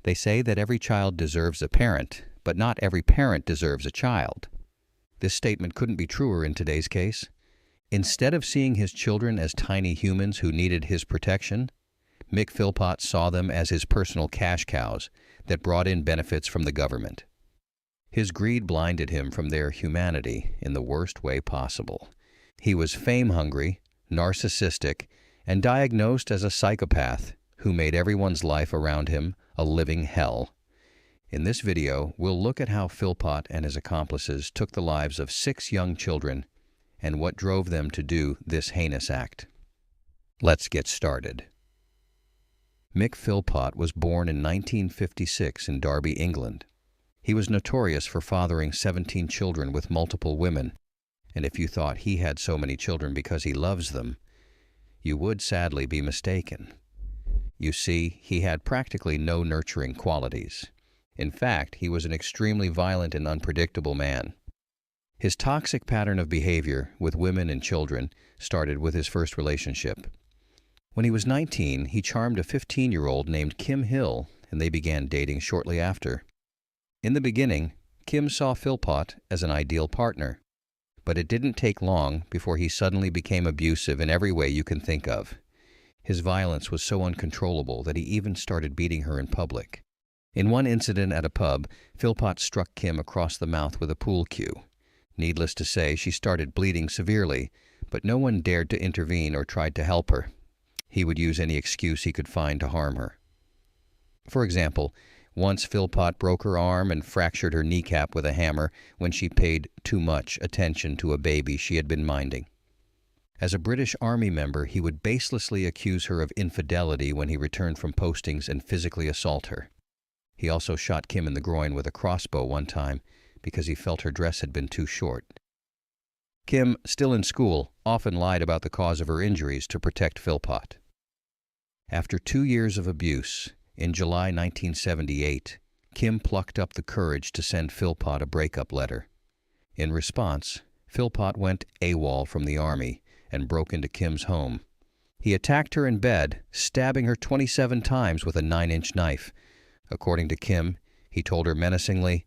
They say that every child deserves a parent, but not every parent deserves a child. This statement couldn't be truer in today's case. Instead of seeing his children as tiny humans who needed his protection, Mick Philpott saw them as his personal cash cows that brought in benefits from the government. His greed blinded him from their humanity in the worst way possible. He was fame-hungry, narcissistic, and diagnosed as a psychopath who made everyone's life around him a living hell. In this video, we'll look at how Philpott and his accomplices took the lives of 6 young children and what drove them to do this heinous act. Let's get started. Mick Philpott was born in 1956 in Derby, England. He was notorious for fathering 17 children with multiple women, and if you thought he had so many children because he loves them, you would sadly be mistaken. You see, he had practically no nurturing qualities. In fact, he was an extremely violent and unpredictable man. His toxic pattern of behavior with women and children started with his first relationship. When he was 19, he charmed a 15-year-old named Kim Hill, and they began dating shortly after. In the beginning, Kim saw Philpott as an ideal partner, but it didn't take long before he suddenly became abusive in every way you can think of. His violence was so uncontrollable that he even started beating her in public. In one incident at a pub, Philpott struck Kim across the mouth with a pool cue. Needless to say, she started bleeding severely, but no one dared to intervene or tried to help her. He would use any excuse he could find to harm her. For example, once Philpott broke her arm and fractured her kneecap with a hammer when she paid too much attention to a baby she had been minding. As a British Army member, he would baselessly accuse her of infidelity when he returned from postings and physically assault her. He also shot Kim in the groin with a crossbow one time because he felt her dress had been too short. Kim, still in school, often lied about the cause of her injuries to protect Philpott. After 2 years of abuse, in July 1978, Kim plucked up the courage to send Philpott a breakup letter. In response, Philpott went AWOL from the Army and broke into Kim's home. He attacked her in bed, stabbing her 27 times with a 9-inch knife. According to Kim, he told her menacingly,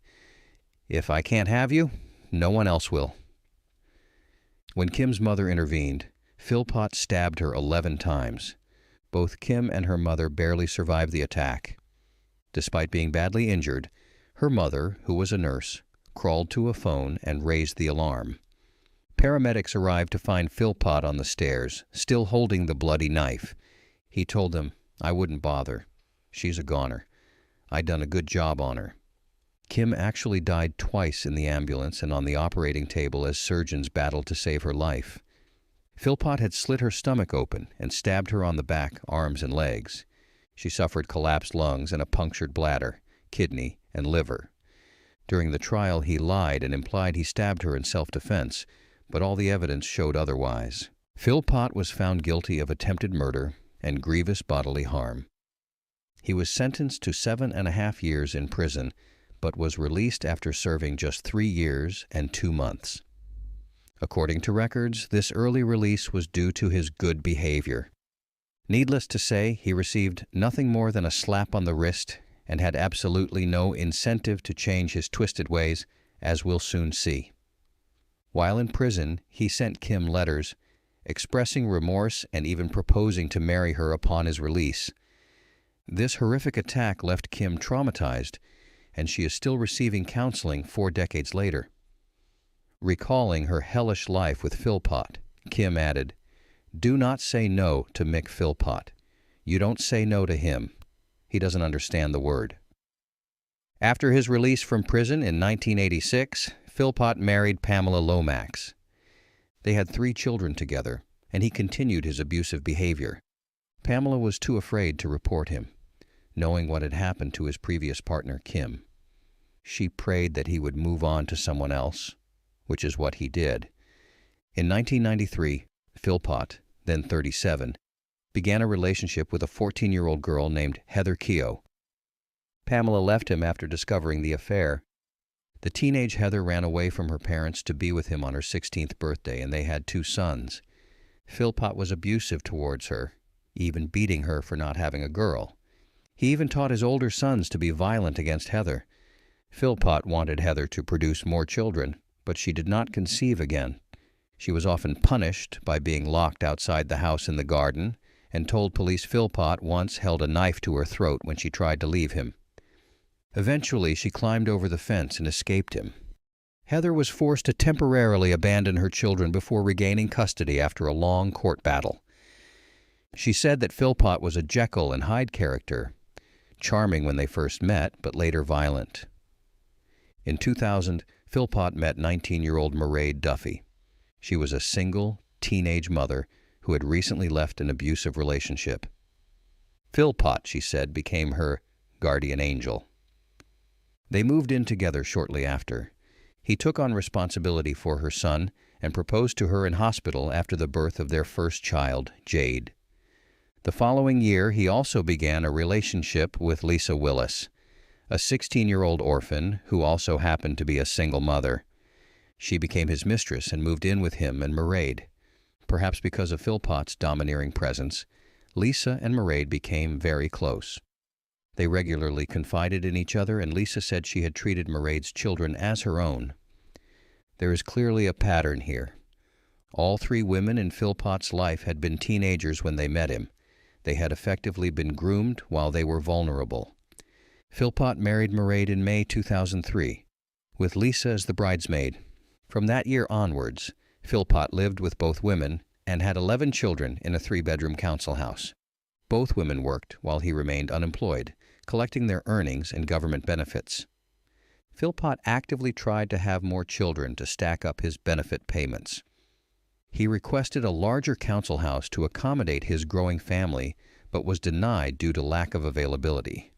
"If I can't have you, no one else will." When Kim's mother intervened, Philpott stabbed her 11 times. Both Kim and her mother barely survived the attack. Despite being badly injured, her mother, who was a nurse, crawled to a phone and raised the alarm. Paramedics arrived to find Philpott on the stairs, still holding the bloody knife. He told them, "I wouldn't bother. She's a goner. I'd done a good job on her." Kim actually died twice in the ambulance and on the operating table as surgeons battled to save her life. Philpott had slit her stomach open and stabbed her on the back, arms, and legs. She suffered collapsed lungs and a punctured bladder, kidney, and liver. During the trial, he lied and implied he stabbed her in self-defense, but all the evidence showed otherwise. Philpott was found guilty of attempted murder and grievous bodily harm. He was sentenced to 7.5 years in prison, but was released after serving just 3 years and 2 months. According to records, this early release was due to his good behavior. Needless to say, he received nothing more than a slap on the wrist and had absolutely no incentive to change his twisted ways, as we'll soon see. While in prison, he sent Kim letters expressing remorse and even proposing to marry her upon his release. This horrific attack left Kim traumatized, and she is still receiving counseling 4 decades later. Recalling her hellish life with Philpott, Kim added, "Do not say no to Mick Philpott. You don't say no to him. He doesn't understand the word." After his release from prison in 1986, Philpott married Pamela Lomax. They had 3 children together, and he continued his abusive behavior. Pamela was too afraid to report him, knowing what had happened to his previous partner, Kim. She prayed that he would move on to someone else, which is what he did. In 1993, Philpott, then 37, began a relationship with a 14-year-old girl named Heather Keogh. Pamela left him after discovering the affair. The teenage Heather ran away from her parents to be with him on her 16th birthday, and they had 2 sons. Philpott was abusive towards her, even beating her for not having a girl. He even taught his older sons to be violent against Heather. Philpott wanted Heather to produce more children, but she did not conceive again. She was often punished by being locked outside the house in the garden, and told police Philpott once held a knife to her throat when she tried to leave him. Eventually, she climbed over the fence and escaped him. Heather was forced to temporarily abandon her children before regaining custody after a long court battle. She said that Philpott was a Jekyll and Hyde character, charming when they first met, but later violent. In 2000, Philpott met 19-year-old Mairead Duffy. She was a single, teenage mother who had recently left an abusive relationship. Philpott, she said, became her guardian angel. They moved in together shortly after. He took on responsibility for her son and proposed to her in hospital after the birth of their first child, Jade. The following year, he also began a relationship with Lisa Willis, a 16-year-old orphan who also happened to be a single mother. She became his mistress and moved in with him and Mairead. Perhaps because of Philpott's domineering presence, Lisa and Mairead became very close. They regularly confided in each other, and Lisa said she had treated Mairead's children as her own. There is clearly a pattern here. All three women in Philpott's life had been teenagers when they met him. They had effectively been groomed while they were vulnerable. Philpott married Mairead in May 2003, with Lisa as the bridesmaid. From that year onwards, Philpott lived with both women and had 11 children in a 3-bedroom council house. Both women worked while he remained unemployed, collecting their earnings and government benefits. Philpott actively tried to have more children to stack up his benefit payments. He requested a larger council house to accommodate his growing family, but was denied due to lack of availability.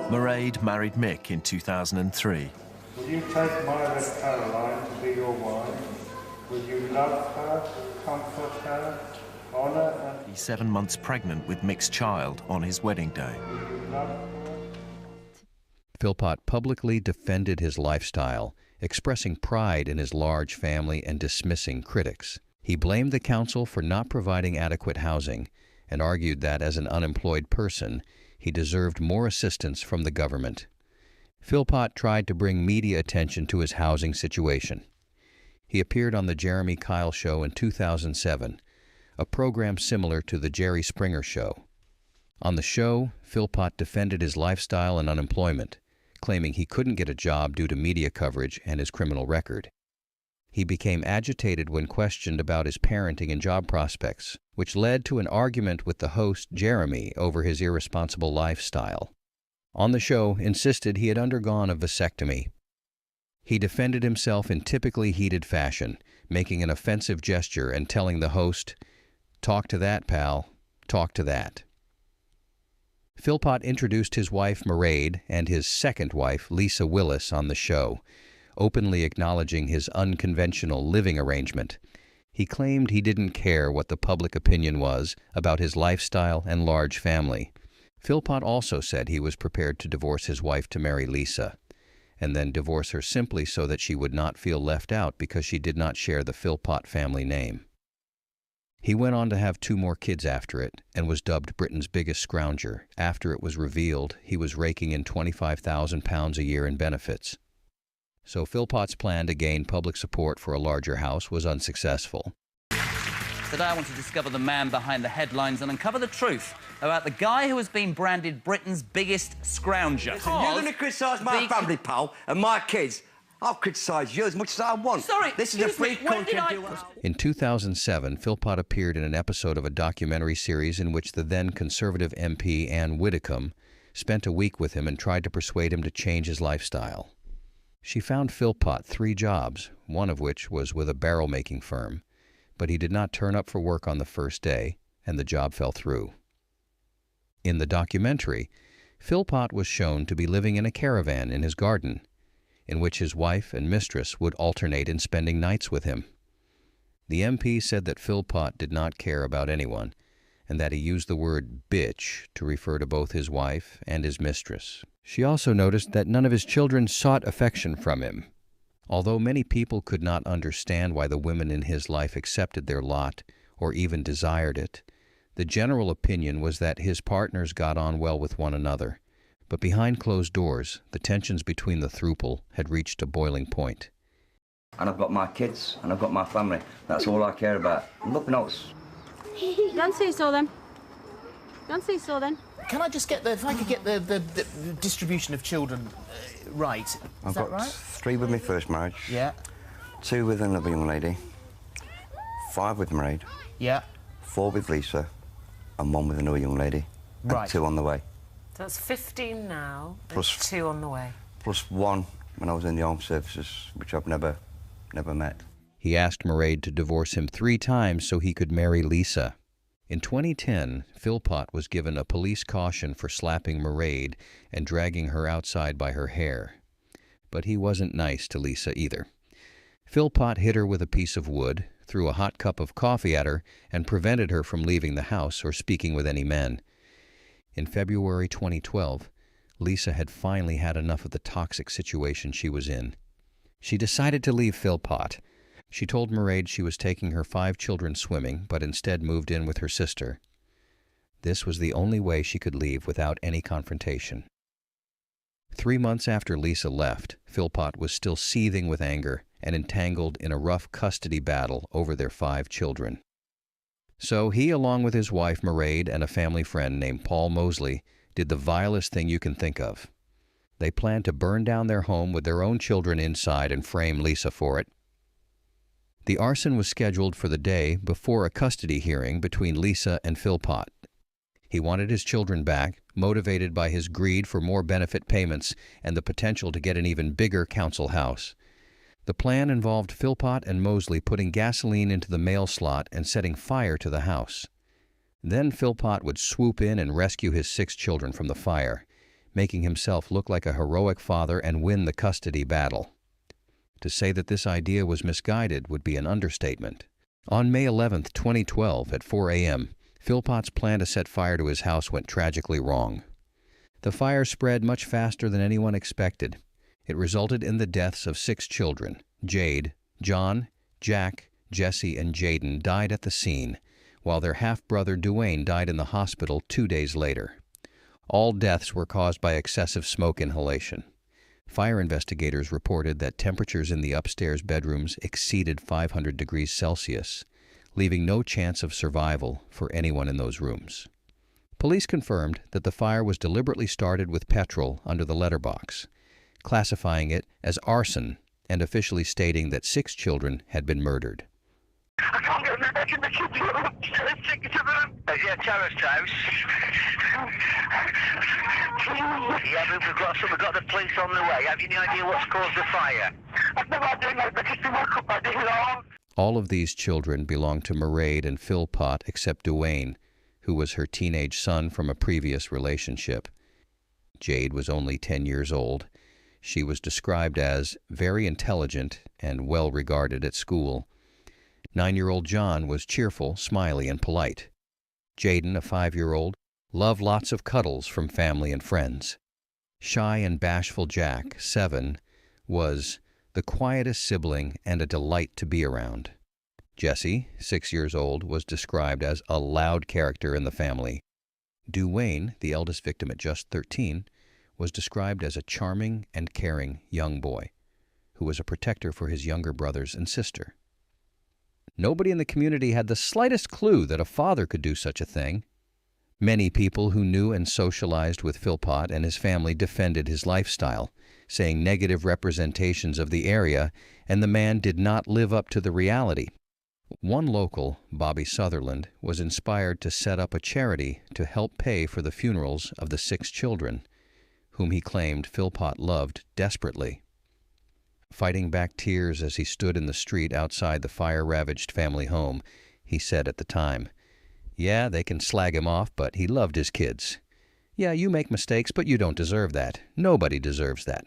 Mairead married Mick in 2003. Will you take Myra Caroline to be your wife? Will you love her, comfort her, honour her? He's 7 months pregnant with Mick's child on his wedding day. Will you love her? Philpott publicly defended his lifestyle, expressing pride in his large family and dismissing critics. He blamed the council for not providing adequate housing and argued that as an unemployed person, he deserved more assistance from the government. Philpott tried to bring media attention to his housing situation. He appeared on The Jeremy Kyle Show in 2007, a program similar to The Jerry Springer Show. On the show, Philpott defended his lifestyle and unemployment, claiming he couldn't get a job due to media coverage and his criminal record. He became agitated when questioned about his parenting and job prospects, which led to an argument with the host, Jeremy, over his irresponsible lifestyle. On the show, insisted he had undergone a vasectomy. He defended himself in typically heated fashion, making an offensive gesture and telling the host, "Talk to that, pal. Talk to that." Philpott introduced his wife, Mairead, and his second wife, Lisa Willis, on the show, openly acknowledging his unconventional living arrangement. He claimed he didn't care what the public opinion was about his lifestyle and large family. Philpott also said he was prepared to divorce his wife to marry Lisa, and then divorce her simply so that she would not feel left out because she did not share the Philpott family name. He went on to have 2 more kids after it and was dubbed Britain's biggest scrounger after it was revealed he was raking in £25,000 a year in benefits. So Philpott's plan to gain public support for a larger house was unsuccessful. Today I want to discover the man behind the headlines and uncover the truth about the guy who has been branded Britain's biggest scrounger. Listen, you're going to criticise my family, pal, and my kids. I'll criticise you as much as I want. Sorry, this is a free country. In 2007, Philpott appeared in an episode of a documentary series in which the then Conservative MP Anne Widdecombe spent a week with him and tried to persuade him to change his lifestyle. She found Philpott 3 jobs, one of which was with a barrel-making firm, but he did not turn up for work on the first day, and the job fell through. In the documentary, Philpott was shown to be living in a caravan in his garden, in which his wife and mistress would alternate in spending nights with him. The MP said that Philpott did not care about anyone, and that he used the word bitch to refer to both his wife and his mistress. She also noticed that none of his children sought affection from him. Although many people could not understand why the women in his life accepted their lot or even desired it, The general opinion was that his partners got on well with one another, but behind closed doors, the tensions between the throuple had reached a boiling point. And I've got my kids, and I've got my family. That's all I care about. Nothing else. Don't say so then. Don't say so then. Can I just get if I could get the distribution of children right? Is that right? 3 with my first marriage. Yeah. 2 with another young lady. 5 with Mairead. Yeah. 4 with Lisa. And 1 with another young lady. Right. And 2 on the way. So that's 15 now, Plus- and 2 on the way. Plus 1 when I was in the Home Services, which I've never met. He asked Mairead to divorce him 3 times so he could marry Lisa. In 2010, Philpott was given a police caution for slapping Mairead and dragging her outside by her hair. But he wasn't nice to Lisa either. Philpott hit her with a piece of wood, threw a hot cup of coffee at her, and prevented her from leaving the house or speaking with any men. In February 2012, Lisa had finally had enough of the toxic situation she was in. She decided to leave Philpott. She told Mairead she was taking her 5 children swimming, but instead moved in with her sister. This was the only way she could leave without any confrontation. 3 months after Lisa left, Philpott was still seething with anger and entangled in a rough custody battle over their 5 children. So he, along with his wife Mairead and a family friend named Paul Mosley, did the vilest thing you can think of. They planned to burn down their home with their own children inside and frame Lisa for it. The arson was scheduled for the day before a custody hearing between Lisa and Philpott. He wanted his children back, motivated by his greed for more benefit payments and the potential to get an even bigger council house. The plan involved Philpott and Mosley putting gasoline into the mail slot and setting fire to the house. Then Philpott would swoop in and rescue his 6 children from the fire, making himself look like a heroic father and win the custody battle. To say that this idea was misguided would be an understatement. On May 11, 2012, at 4 a.m., Philpott's plan to set fire to his house went tragically wrong. The fire spread much faster than anyone expected. It resulted in the deaths of 6 children. Jade, John, Jack, Jesse, and Jaden died at the scene, while their half-brother Duane died in the hospital 2 days later. All deaths were caused by excessive smoke inhalation. Fire investigators reported that temperatures in the upstairs bedrooms exceeded 500 degrees Celsius, leaving no chance of survival for anyone in those rooms. Police confirmed that the fire was deliberately started with petrol under the letterbox, classifying it as arson and officially stating that 6 children had been murdered. I can't get them back in the kitchen. I'm sick of them. Yeah, terrace house. Yeah, but we've got the police on the way. Have you any idea what's caused the fire? I've no idea, mate, but just woke up, I didn't know. All of these children belonged to Mairead and Philpott except Duane, who was her teenage son from a previous relationship. Jade was only 10 years old. She was described as very intelligent and well regarded at school. 9-year-old John was cheerful, smiley, and polite. Jaden, a 5-year-old, loved lots of cuddles from family and friends. Shy and bashful Jack, 7, was the quietest sibling and a delight to be around. Jesse, 6 years old, was described as a loud character in the family. Duane, the eldest victim at just 13, was described as a charming and caring young boy who was a protector for his younger brothers and sister. Nobody in the community had the slightest clue that a father could do such a thing. Many people who knew and socialized with Philpott and his family defended his lifestyle, saying negative representations of the area, and the man did not live up to the reality. One local, Bobby Sutherland, was inspired to set up a charity to help pay for the funerals of the 6 children, whom he claimed Philpott loved desperately. Fighting back tears as he stood in the street outside the fire-ravaged family home, he said at the time, "Yeah, they can slag him off, but he loved his kids. Yeah, you make mistakes, but you don't deserve that. Nobody deserves that."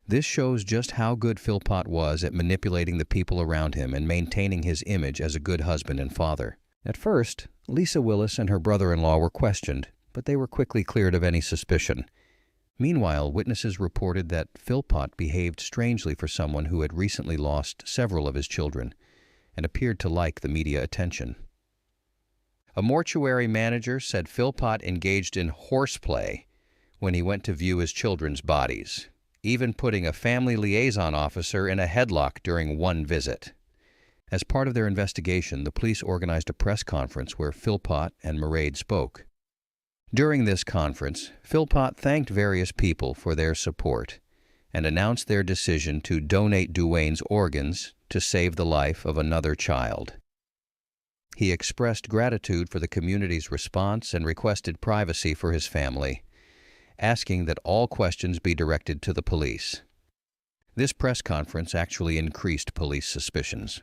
This shows just how good Philpott was at manipulating the people around him and maintaining his image as a good husband and father. At first, Lisa Willis and her brother-in-law were questioned, but they were quickly cleared of any suspicion. Meanwhile, witnesses reported that Philpott behaved strangely for someone who had recently lost several of his children and appeared to like the media attention. A mortuary manager said Philpott engaged in horseplay when he went to view his children's bodies, even putting a family liaison officer in a headlock during one visit. As part of their investigation, the police organized a press conference where Philpott and Mairead spoke. During this conference, Philpott thanked various people for their support and announced their decision to donate Duane's organs to save the life of another child. He expressed gratitude for the community's response and requested privacy for his family, asking that all questions be directed to the police. This press conference actually increased police suspicions.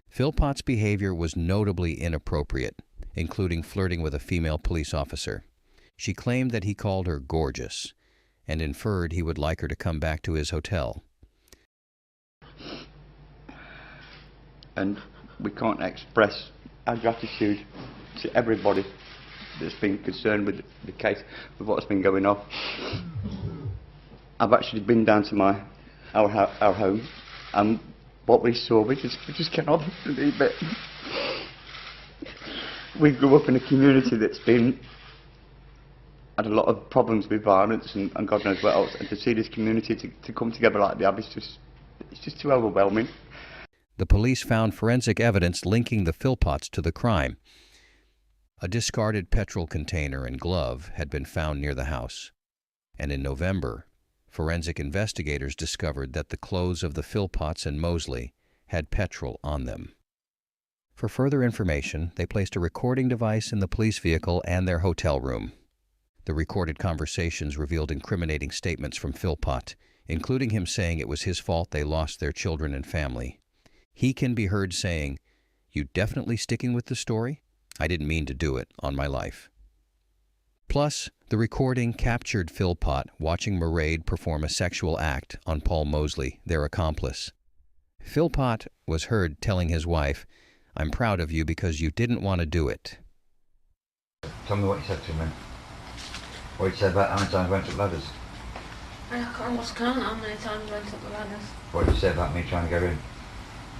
Philpott's behavior was notably inappropriate, including flirting with a female police officer. She claimed that he called her gorgeous and inferred he would like her to come back to his hotel. And we can't express our gratitude to everybody that's been concerned with the case, with what's been going on. I've actually been down to our home, and what we saw, we just cannot believe it. We grew up in a community that's had a lot of problems with violence and God knows what else, and to see this community to come together like that, it's just too overwhelming. The police found forensic evidence linking the Philpotts to the crime. A discarded petrol container and glove had been found near the house, and in November, forensic investigators discovered that the clothes of the Philpotts and Moseley had petrol on them. For further information, they placed a recording device in the police vehicle and their hotel room. The recorded conversations revealed incriminating statements from Philpott, including him saying it was his fault they lost their children and family. He can be heard saying, "You definitely sticking with the story? I didn't mean to do it, on my life." Plus, the recording captured Philpott watching Mairead perform a sexual act on Paul Moseley, their accomplice. Philpott was heard telling his wife, "I'm proud of you because you didn't want to do it." Tell me what you said to him. What did you say about how many times I went up ladders? I almost can't how many times I went up the ladders. What did you say about me trying to get in?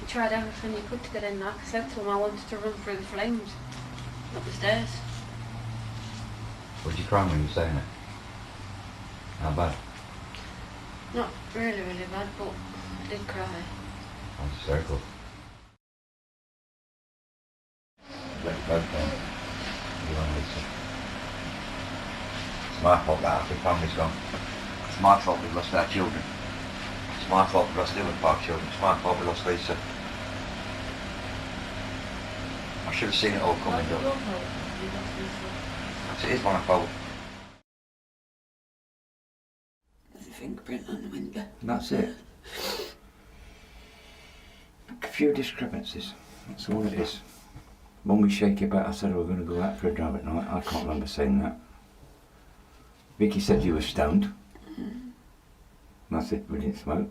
You tried everything you could to get in. Like I said to him, I wanted to run through the flames up the stairs. Would you cry when you were saying it? How bad? Not really, really bad, but I did cry. That's hysterical. Let it go then. You want Lisa. It's my fault that half the family's gone. It's my fault we lost our children. It's my fault we lost the other 5 children. It's my fault we lost Lisa. I should have seen it all coming up. It is my fault. There's a fingerprint on the window. That's it. A few discrepancies. That's all it is. When we shake it back, I said we were going to go out for a drive at night. I can't remember saying that. Vicky said you were stoned. That's it, we didn't smoke.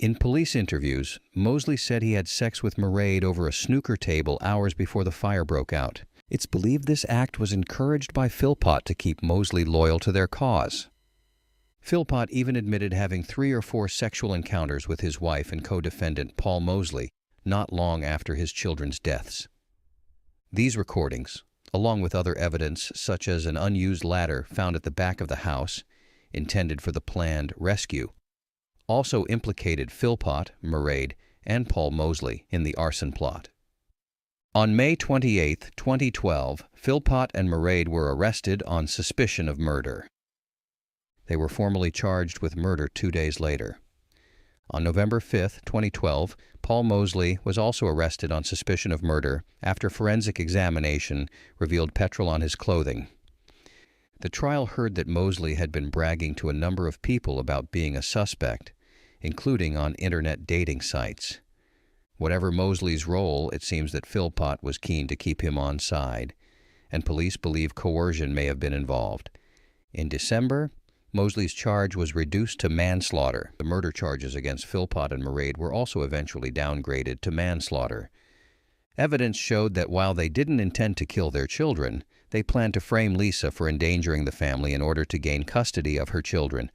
In police interviews, Moseley said he had sex with Mairead over a snooker table hours before the fire broke out. It's believed this act was encouraged by Philpott to keep Moseley loyal to their cause. Philpott even admitted having 3 or 4 sexual encounters with his wife and co-defendant Paul Moseley not long after his children's deaths. These recordings, along with other evidence such as an unused ladder found at the back of the house, intended for the planned rescue, also implicated Philpott, Mairead, and Paul Moseley in the arson plot. On May 28, 2012, Philpott and Mairead were arrested on suspicion of murder. They were formally charged with murder 2 days later. On November 5, 2012, Paul Moseley was also arrested on suspicion of murder after forensic examination revealed petrol on his clothing. The trial heard that Moseley had been bragging to a number of people about being a suspect, including on internet dating sites. Whatever Moseley's role, it seems that Philpott was keen to keep him on side, and police believe coercion may have been involved. In December, Moseley's charge was reduced to manslaughter. The murder charges against Philpott and Mairead were also eventually downgraded to manslaughter. Evidence showed that while they didn't intend to kill their children, they planned to frame Lisa for endangering the family in order to gain custody of her children.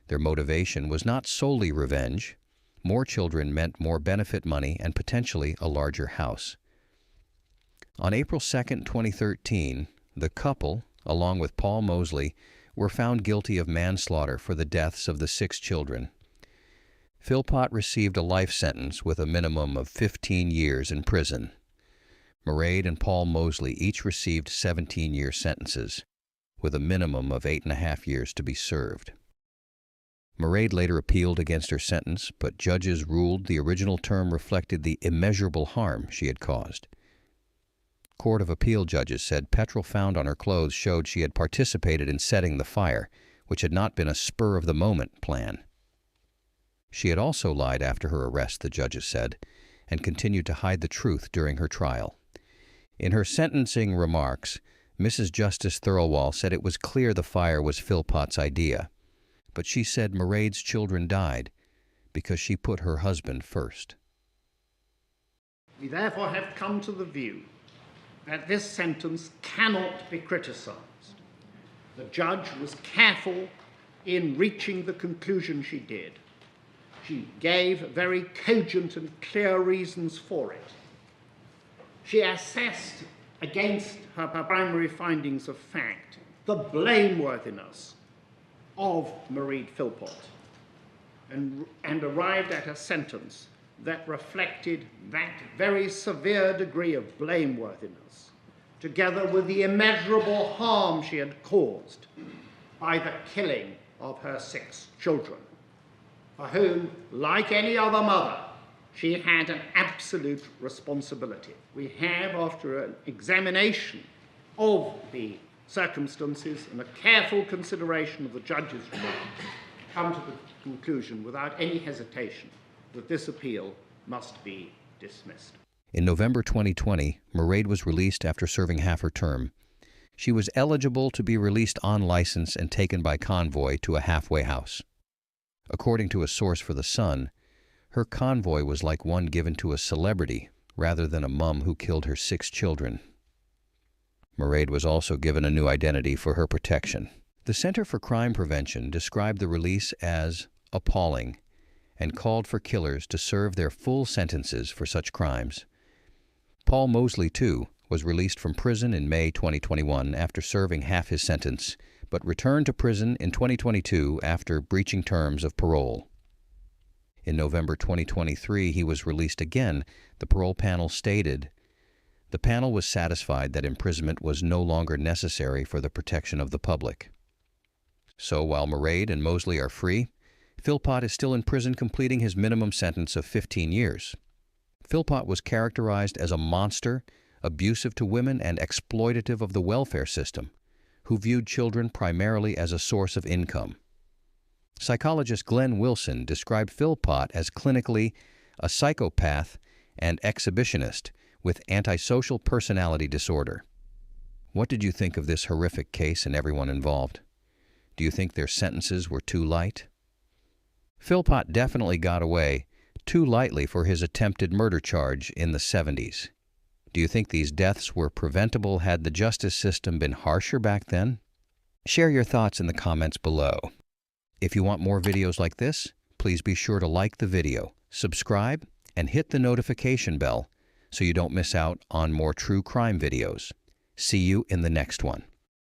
Their motivation was not solely revenge. More children meant more benefit money and potentially a larger house. On April 2, 2013, the couple, along with Paul Mosley, were found guilty of manslaughter for the deaths of the 6 children. Philpott received a life sentence with a minimum of 15 years in prison. Mairead and Paul Mosley each received 17-year sentences, with a minimum of 8.5 years to be served. Mairead later appealed against her sentence, but judges ruled the original term reflected the immeasurable harm she had caused. Court of Appeal judges said petrol found on her clothes showed she had participated in setting the fire, which had not been a spur-of-the-moment plan. She had also lied after her arrest, the judges said, and continued to hide the truth during her trial. In her sentencing remarks, Mrs. Justice Thirlwall said it was clear the fire was Philpott's idea, but she said Mairead's children died because she put her husband first. We therefore have come to the view that this sentence cannot be criticised. The judge was careful in reaching the conclusion she did. She gave very cogent and clear reasons for it. She assessed against her primary findings of fact the blameworthiness of Mairead Philpott and arrived at a sentence that reflected that very severe degree of blameworthiness, together with the immeasurable harm she had caused by the killing of her 6 children, for whom, like any other mother, she had an absolute responsibility. We have, after an examination of the circumstances and a careful consideration of the judge's remarks, come to the conclusion without any hesitation that this appeal must be dismissed. In November 2020, Mairead was released after serving half her term. She was eligible to be released on license and taken by convoy to a halfway house. According to a source for The Sun, her convoy was like one given to a celebrity rather than a mum who killed her 6 children. Mairead was also given a new identity for her protection. The Center for Crime Prevention described the release as appalling and called for killers to serve their full sentences for such crimes. Paul Mosley, too, was released from prison in May 2021 after serving half his sentence, but returned to prison in 2022 after breaching terms of parole. In November 2023, he was released again. The parole panel stated, "The panel was satisfied that imprisonment was no longer necessary for the protection of the public." So while Mairead and Mosley are free, Philpott is still in prison completing his minimum sentence of 15 years. Philpott was characterized as a monster, abusive to women and exploitative of the welfare system, who viewed children primarily as a source of income. Psychologist Glenn Wilson described Philpott as clinically a psychopath and exhibitionist with antisocial personality disorder. What did you think of this horrific case and everyone involved? Do you think their sentences were too light? Philpott definitely got away too lightly for his attempted murder charge in the 70s. Do you think these deaths were preventable had the justice system been harsher back then? Share your thoughts in the comments below. If you want more videos like this, please be sure to like the video, subscribe, and hit the notification bell so you don't miss out on more true crime videos. See you in the next one.